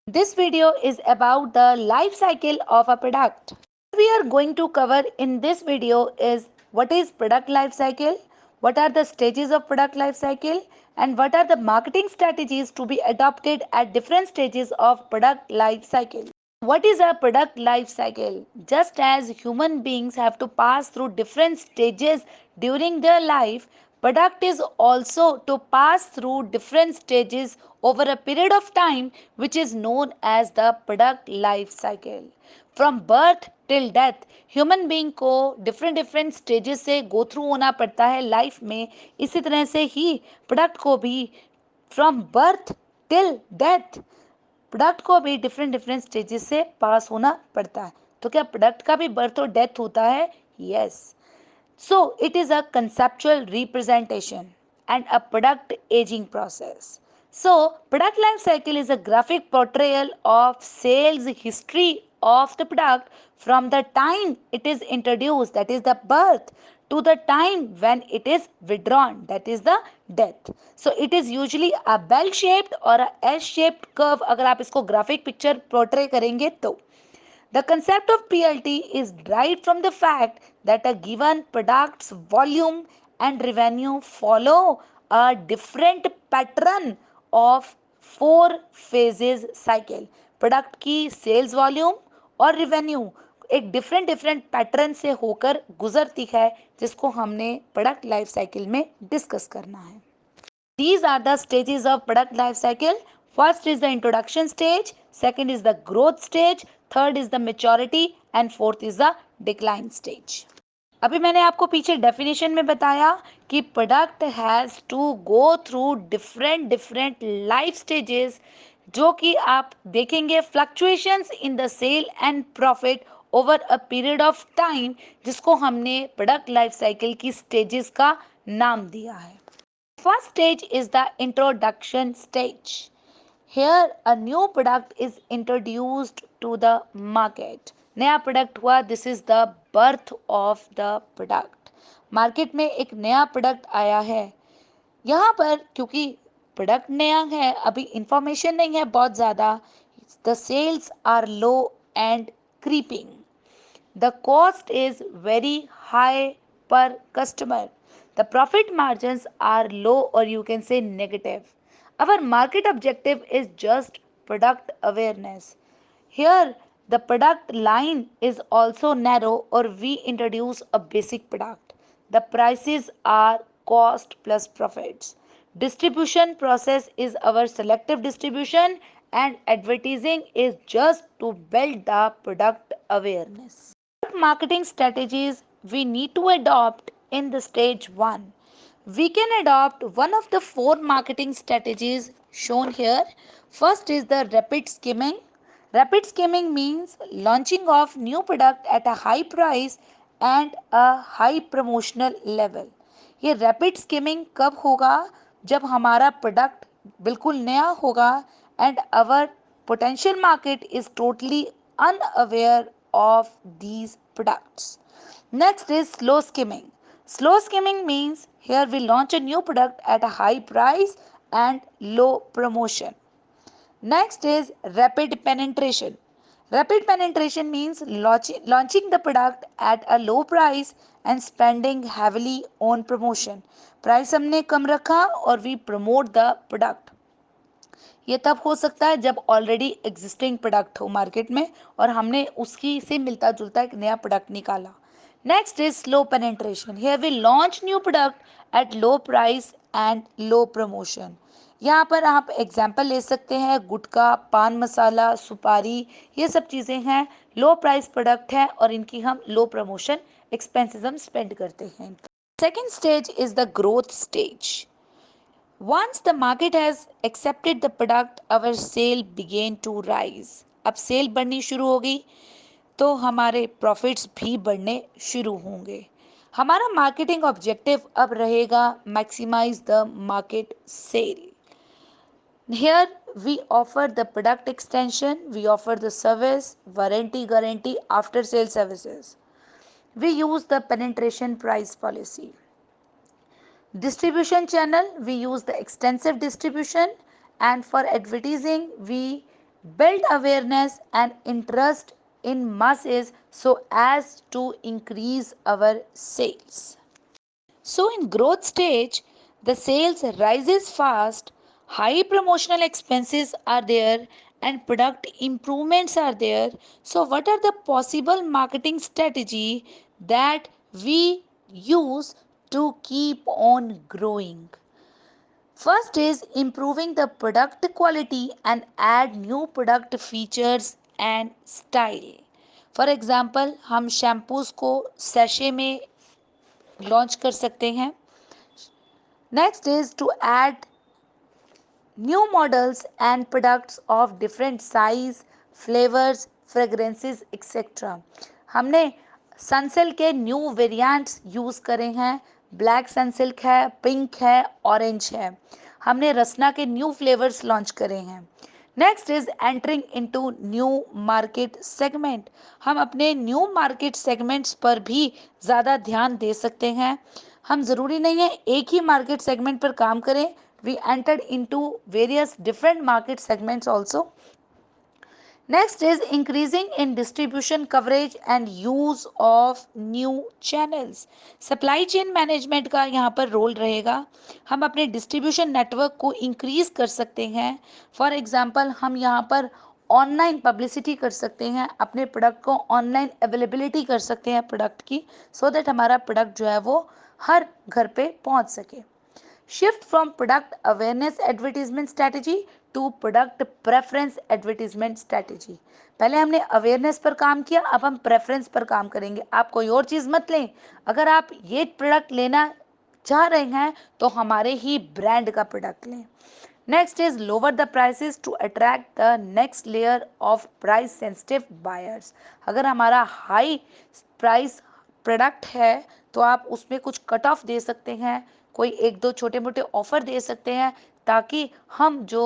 This video is about the life cycle of a product. What we are going to cover in this video is what is product life cycle, what are the stages of product life cycle, and what are the marketing strategies to be adopted at different stages of product life cycle. What is a product life cycle? Just as human beings have to pass through different stages during their life, product is also to pass through different stages over a period of time, which is known as the product life cycle. From birth till death, human being को different different stages से go through होना पड़ता है life में. इसी तरह से ही product को भी from birth till death product को भी डिफरेंट डिफरेंट स्टेजेस से पास होना पड़ता है. तो क्या प्रोडक्ट का भी बर्थ और डेथ होता है? Yes. So it is a conceptual representation and a product aging process. So product life cycle is a graphic portrayal of sales history of the product from the time it is introduced, that is the birth, to the time when it is withdrawn, that is the death. So it is usually a bell shaped or a S shaped curve. अगर आप इसको graphic picture portray करेंगे तो the concept of PLT is derived from the fact that a given product's volume and revenue follow a different pattern of four phases cycle. Product की sales volume और revenue एक different different pattern से होकर गुजरती है, जिसको हमने product life cycle में डिस्कस करना है. These are the stages of product life cycle. First is the introduction stage, second is the growth stage, third is the maturity and fourth is the decline stage. अभी मैंने आपको पीछे definition में बताया कि product has to go through different different life stages, जो कि आप देखेंगे fluctuations in the sale and profit over a period of time, जिसको हमने प्रोडक्ट लाइफ साइकिल की स्टेजेस का नाम दिया है. First stage is the introduction stage. Here a new product is introduced to the market. नया प्रोडक्ट हुआ, this is the birth of the product. Market में एक नया प्रोडक्ट आया है. यहाँ पर क्योंकि प्रोडक्ट नया है, अभी इंफॉर्मेशन नहीं है बहुत ज़्यादा, the sales are low and creeping. The cost is very high per customer. The profit margins are low, or you can say negative. Our market objective is just product awareness. Here the product line is also narrow, or we introduce a basic product. The prices are cost plus profits. Distribution process is our selective distribution, and advertising is just to build the product awareness. What marketing strategies we need to adopt in the stage 1? We can adopt one of the four marketing strategies shown here. First is the rapid skimming. Rapid skimming means launching of new product at a high price and a high promotional level. ये rapid skimming कब होगा? जब हमारा product बिल्कुल नया होगा and our potential market is totally unaware of these products. Next is slow skimming. Slow skimming means here we launch a new product at a high price and low promotion. Next is rapid penetration. Rapid penetration means launching the product at a low price and spending heavily on promotion. Price हमने कम रखा और we promote the product. ये तब हो सकता है जब already existing product हो मार्केट में और हमने उसकी से मिलता जुलता एक नया प्रोडक्ट निकाला. Next is slow penetration. Here we launch new product at low price and low promotion. यहाँ पर आप एग्जाम्पल ले सकते हैं, गुटखा, पान मसाला, सुपारी, ये सब चीज़ें हैं. लो प्राइस प्रोडक्ट हैं और इनकी हम लो प्रमोशन एक्सपेंसेस हम स्पेंड करते हैं. Second stage is the growth stage. Once the market has accepted the product, our sale began to rise. अब सेल बढ़नी शुरू होगी तो हमारे प्रॉफिट्स भी बढ़ने शुरू होंगे. हमारा मार्केटिंग ऑब्जेक्टिव अब रहेगा maximise the market sale. Here we offer the product extension, we offer the service, warranty, guarantee, after sale services. We use the penetration price policy. Distribution channel, we use the extensive distribution, and for advertising we build awareness and interest in masses so as to increase our sales. So in growth stage, the sales rises fast, high promotional expenses are there and product improvements are there. So what are the possible marketing strategy that we use to keep on growing? First is improving the product quality and add new product features and style. For example हम shampoos को sachet में launch कर सकते हैं. Next is to add new models and products of different size, flavors, fragrances, etc. हमने Sunsilk के new variants use करे हैं. ब्लैक सनसिल्क है, पिंक है, ऑरेंज है. हमने रसना के न्यू फ्लेवर्स लॉन्च करे हैं. Next is entering into new market segment. हम अपने न्यू मार्केट सेगमेंट्स पर भी ज़्यादा ध्यान दे सकते हैं. हम ज़रूरी नहीं है एक ही मार्केट सेगमेंट पर काम करें. We entered into various different market segments also. Next is increasing in distribution coverage and use of new channels. Supply chain management का यहाँ पर रोल रहेगा. हम अपने डिस्ट्रीब्यूशन नेटवर्क को इंक्रीज कर सकते हैं. फॉर एग्जाम्पल हम यहाँ पर ऑनलाइन पब्लिसिटी कर सकते हैं, अपने प्रोडक्ट को ऑनलाइन अवेलेबिलिटी कर सकते हैं प्रोडक्ट की, सो दैट हमारा प्रोडक्ट जो है वो हर घर पे पहुँच सके. Shift from product awareness advertisement strategy to product preference advertisement strategy. पहले हमने अवेयरनेस पर काम किया, अब हम प्रेफरेंस पर काम करेंगे. आप कोई और चीज़ मत लें. अगर आप ये प्रोडक्ट लेना चाह रहे हैं तो हमारे ही ब्रांड का प्रोडक्ट लें. Next is lower the prices to attract the next layer of price sensitive buyers. अगर हमारा हाई प्राइस प्रोडक्ट है तो आप उसमें कुछ कट ऑफ दे सकते हैं, कोई एक दो छोटे मोटे ऑफर दे सकते हैं, ताकि हम जो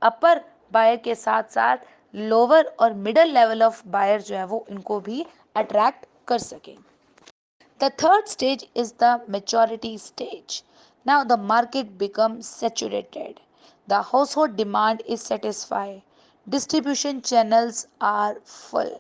अपर बायर के साथ साथ लोअर और मिडल लेवल ऑफ बायर जो है वो इनको भी अट्रैक्ट कर सकें. The third stage is the maturity stage. Now the market becomes saturated. The household demand is satisfied. Distribution channels are full.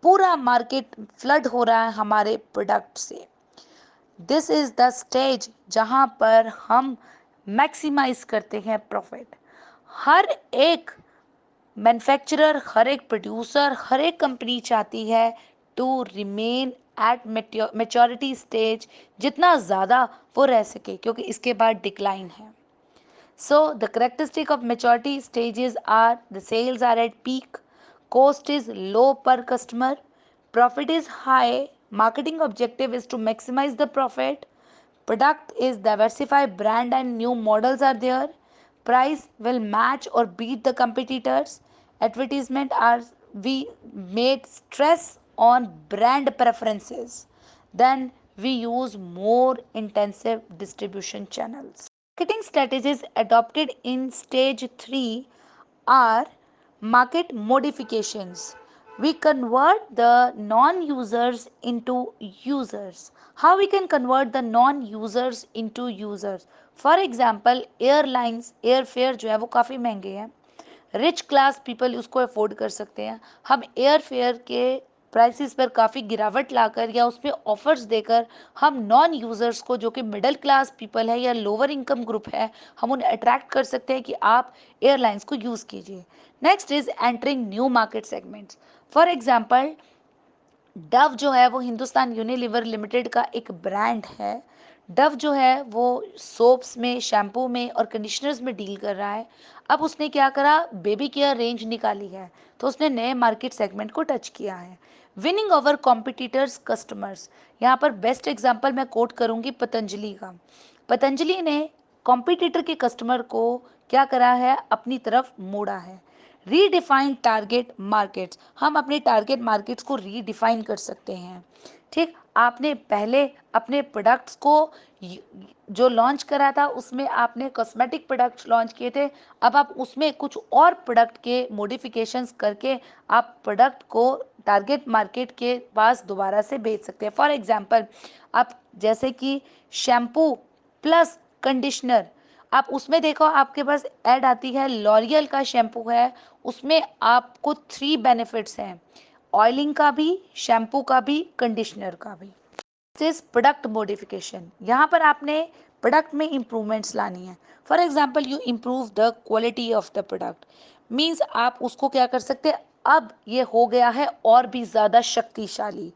पूरा मार्केट फ्लड हो रहा है हमारे प्रोडक्ट से. दिस इज़ द स्टेज जहाँ पर हम मैक्सिमाइज करते हैं प्रॉफिट. हर एक मैन्युफैक्चरर, हर एक प्रोड्यूसर, हर एक कंपनी चाहती है to remain at maturity stage, जितना ज़्यादा वो रह सके, क्योंकि इसके बाद डिक्लाइन है. So the characteristic of maturity stages are the sales are at peak, cost is low per customer, profit is high, marketing objective is to maximize the profit, product is diversified brand and new models are there, price will match or beat the competitors, advertisement are we made stress on brand preferences, then we use more intensive distribution channels. Marketing strategies adopted in stage 3 are market modifications. We convert the non-users into users. How we can convert the non-users into users? For example, airlines, airfare जो है वो काफ़ी महंगे हैं. Rich class people उसको afford कर सकते हैं. हम एयर फेयर के प्राइसेस पर काफ़ी गिरावट लाकर या उसमें ऑफर्स देकर हम नॉन यूज़र्स को, जो कि मिडिल क्लास पीपल है या लोअर इनकम ग्रुप है, हम उन्हें अट्रैक्ट कर सकते हैं कि आप एयरलाइंस को यूज़ कीजिए. Next is entering new market segments. For example, Dove जो है वो हिंदुस्तान यूनिलीवर लिमिटेड का एक ब्रांड है. डव जो है वो सोप्स में, शैम्पू में और कंडीशनर्स में डील कर रहा है. अब उसने क्या करा, बेबी केयर रेंज निकाली है, तो उसने नए मार्केट सेगमेंट को टच किया है. Winning over competitors customers. यहाँ पर बेस्ट एग्जांपल मैं कोट करूँगी पतंजलि का. पतंजलि ने कॉम्पिटिटर के कस्टमर को क्या करा है, अपनी तरफ मोड़ा है. Redefine target markets. हम अपने टारगेट मार्केट्स को रीडिफाइन कर सकते हैं. ठीक, आपने पहले अपने प्रोडक्ट्स को जो लॉन्च करा था उसमें आपने कॉस्मेटिक प्रोडक्ट्स लॉन्च किए थे. अब आप उसमें कुछ और प्रोडक्ट के मॉडिफिकेशंस करके आप प्रोडक्ट को टारगेट मार्केट के पास दोबारा से बेच सकते हैं. फॉर एग्जांपल, आप जैसे कि शैम्पू प्लस कंडीशनर, आप उसमें देखो, आपके पास ऐड आती है, लॉरियल का शैम्पू है, उसमें आपको 3 बेनिफिट्स हैं, ऑयलिंग का भी, शैम्पू का भी, कंडीशनर का भी। दिस प्रोडक्ट मॉडिफिकेशन, यहाँ पर आपने प्रोडक्ट में इंप्रूवमेंट्स लानी है। For example, you improve the quality of the product, means आप उसको क्या कर सकते हैं, अब ये हो गया है और भी ज़्यादा शक्तिशाली,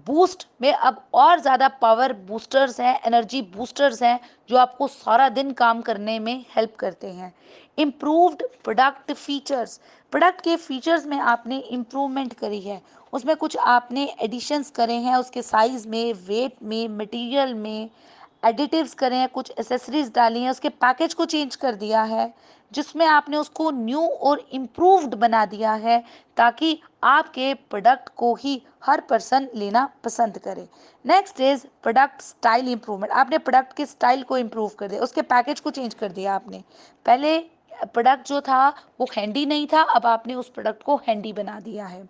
बूस्ट में अब और ज़्यादा पावर बूस्टर्स हैं, एनर्जी बूस्टर्स हैं, जो आपको सारा दिन काम करने में हेल्प करते हैं। इम्प्रूव्ड प्रोडक्ट फीचर्स, प्रोडक्ट के फीचर्स में आपने इम्प्रूवमेंट करी है, उसमें कुछ आपने एडिशंस करे हैं, उसके साइज़ में, वेट में, मटेरियल में एडिटिव्स करे हैं, कुछ एसेसरीज डाली हैं, उसके पैकेज को चेंज कर दिया है, जिसमें आपने उसको न्यू और इम्प्रूव्ड बना दिया है, ताकि आपके प्रोडक्ट को ही हर पर्सन लेना पसंद करे। Next is product style improvement, आपने प्रोडक्ट के स्टाइल को इम्प्रूव कर दिया, उसके पैकेज को चेंज कर दिया आपने। पहले प्रोडक्ट जो था वो हैंडी नहीं था, अब आपने उस प्रोडक्ट को हैंडी बना दिया है।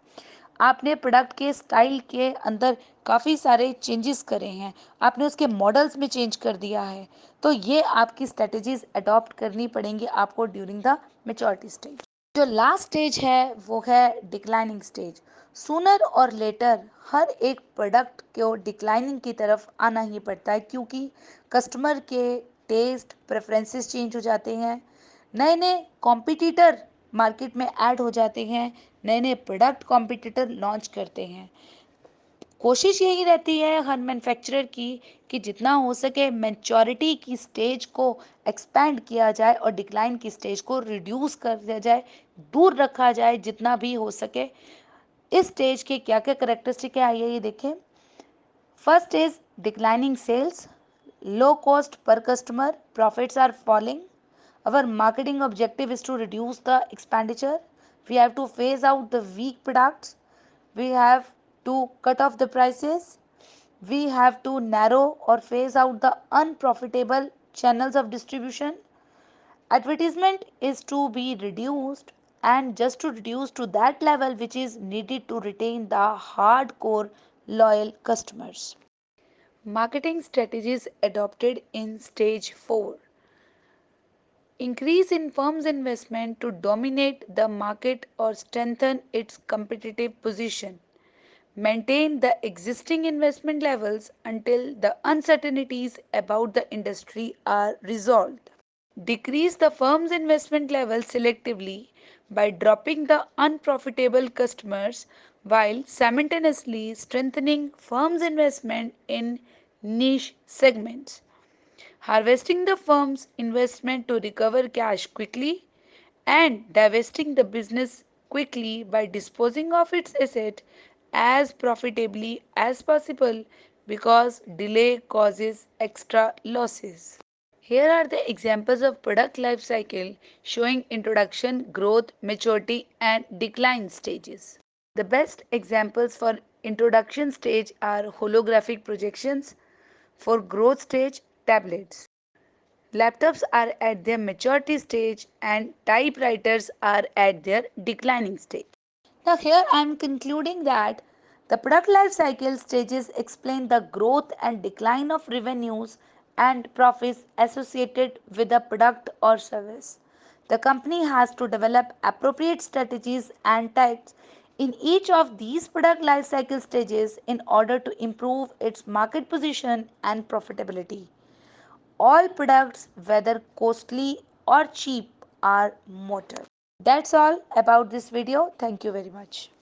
आपने प्रोडक्ट के स्टाइल के अंदर काफ़ी सारे चेंजेस करे हैं, आपने उसके मॉडल्स में चेंज कर दिया है। तो ये आपकी स्ट्रेटजीज अडॉप्ट करनी पड़ेंगी आपको ड्यूरिंग द मेच्योरिटी स्टेज। जो लास्ट स्टेज है वो है डिक्लाइनिंग स्टेज। सूनर और लेटर हर एक प्रोडक्ट को डिक्लाइनिंग की तरफ आना ही पड़ता है, क्योंकि कस्टमर के टेस्ट प्रेफरेंसेस चेंज हो जाते हैं, नए नए कॉम्पिटिटर मार्केट में ऐड हो जाते हैं, नए नए प्रोडक्ट कॉम्पिटिटर लॉन्च करते हैं। कोशिश यही रहती है हर मैन्युफैक्चरर की कि जितना हो सके मैच्योरिटी की स्टेज को एक्सपेंड किया जाए और डिक्लाइन की स्टेज को रिड्यूस कर दिया जाए, दूर रखा जाए जितना भी हो सके। इस स्टेज के क्या क्या करेक्टरिस्टिक है, आइए ये देखें। First is declining sales, low cost per customer, profits are falling. Our marketing objective is to reduce the expenditure. We have to phase out the weak products. We have to cut off the prices. We have to narrow or phase out the unprofitable channels of distribution. Advertisement is to be reduced, and just to reduce to that level which is needed to retain the hardcore loyal customers. Marketing strategies adopted in stage 4. Increase in firm's investment to dominate the market or strengthen its competitive position. Maintain the existing investment levels until the uncertainties about the industry are resolved. Decrease the firm's investment level selectively by dropping the unprofitable customers while simultaneously strengthening firm's investment in niche segments. Harvesting the firm's investment to recover cash quickly and divesting the business quickly by disposing of its asset as profitably as possible, because delay causes extra losses. Here are the examples of product life cycle showing introduction, growth, maturity and decline stages. The best examples for introduction stage are holographic projections, for growth stage, tablets. Laptops are at their maturity stage and typewriters are at their declining stage. Now, here I am concluding that the product life cycle stages explain the growth and decline of revenues and profits associated with a product or service. The company has to develop appropriate strategies and tactics in each of these product life cycle stages in order to improve its market position and profitability. All products, whether costly or cheap, are mortal. That's all about this video. Thank you very much.